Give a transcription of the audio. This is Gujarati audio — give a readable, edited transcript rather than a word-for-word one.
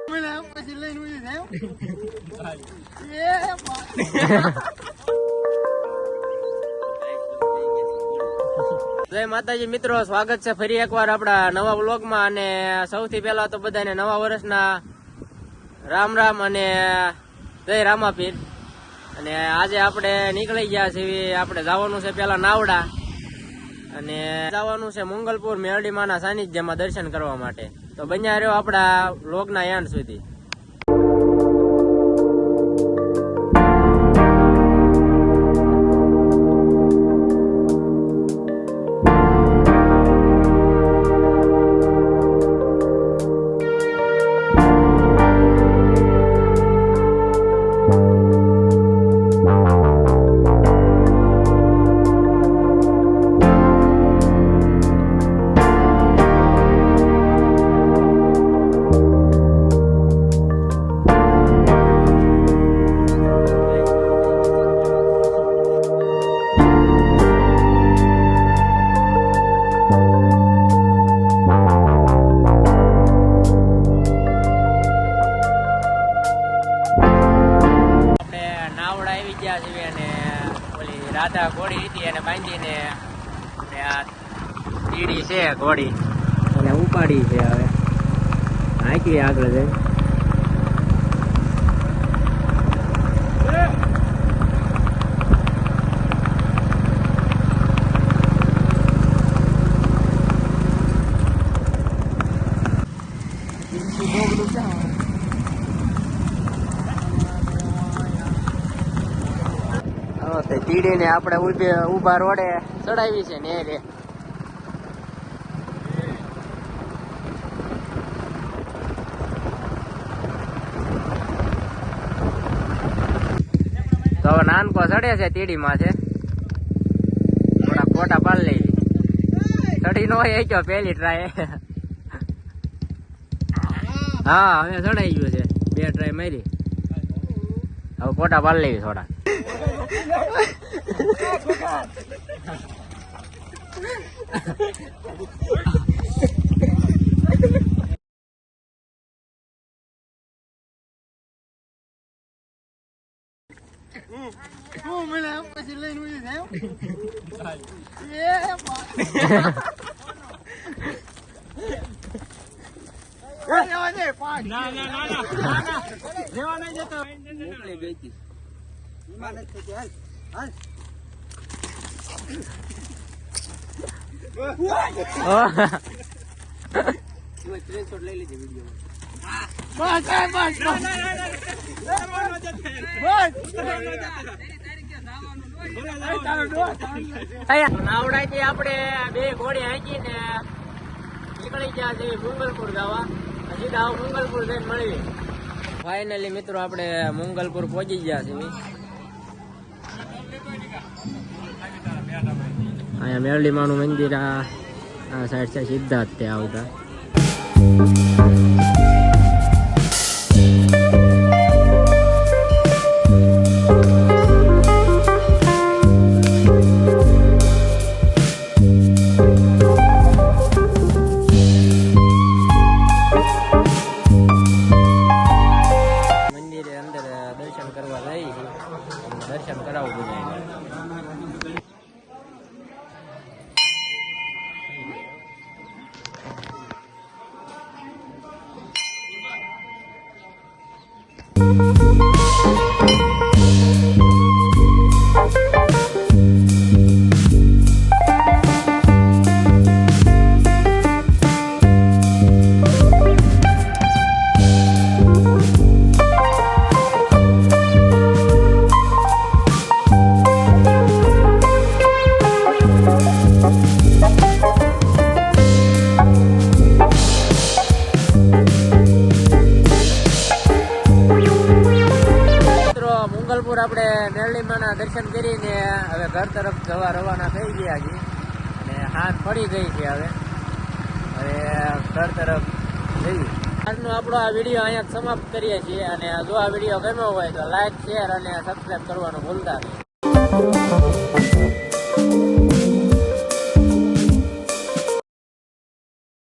જય માતાજી મિત્રો, સ્વાગત છે ફરી એકવાર આપણા નવા વ્લોગમાં. અને સૌથી પહેલા તો બધાને નવા વર્ષના રામ રામ અને જય રામાપીર. અને આજે આપણે નીકળી ગયા છીએ, આપણે જવાનું છે પેલા નાવડા અને જવાનું છે મંગલપુર મેરડી માના સાનિધ્યમાં દર્શન કરવા માટે. તો બન્યા રહ્યો આપણા વ્લોગના એન્ડ સુધી. રાધા ઘોડી હતી એને બાંધીને આ કીડી છે ઘોડી અને ઉપાડી છે. હવે હાકી આગળ જઈ કીડી ને આપણે ઉભા રોડે ચડાવી છે ને રે. તો હવે નાનકો ચડે છે તીડી માં છે, થોડા ફોટા પાડ લઈ. ચડી નો હોય પેલી ટ્રાય. હા હવે ચડાઈ ગયું છે, 2 ટ્રાય મારી. હવે ફોટા પાડ લેવી થોડા. પછી લઈને લઈ લેજે વિડીયો. નાવડાથી આપણે 2 ઘોડી હાંકી ને નીકળી ગયા છે મંગલપુર જવા. સીધા મંગલપુર જઈને મળીએ. ફાઇનલી મિત્રો આપણે મંગલપુર પહોંચી ગયા છીએ. અહીંયા મેરડી માનું મંદિર આ સાઈડ છે, સીધા જ ત્યાં આવતા. મંદિરે અંદર દર્શન કરવા જઈએ છીએ, દર્શન કરાવું બધા. મંગલપુર આપણે મેરડી માના દર્શન કરીને હવે ઘર તરફ જવા રવાના થઈ ગયા છીએ. અને હાથ પડી ગઈ છે. હવે ઘર તરફ જઈએ. આજનો આપણો આ વિડીયો અહીંયા સમાપ્ત કરીએ છીએ. અને જો આ વિડીયો ગમ્યો હોય તો લાઈક, શેર અને સબસ્ક્રાઈબ કરવાનું ભૂલતા નહીં.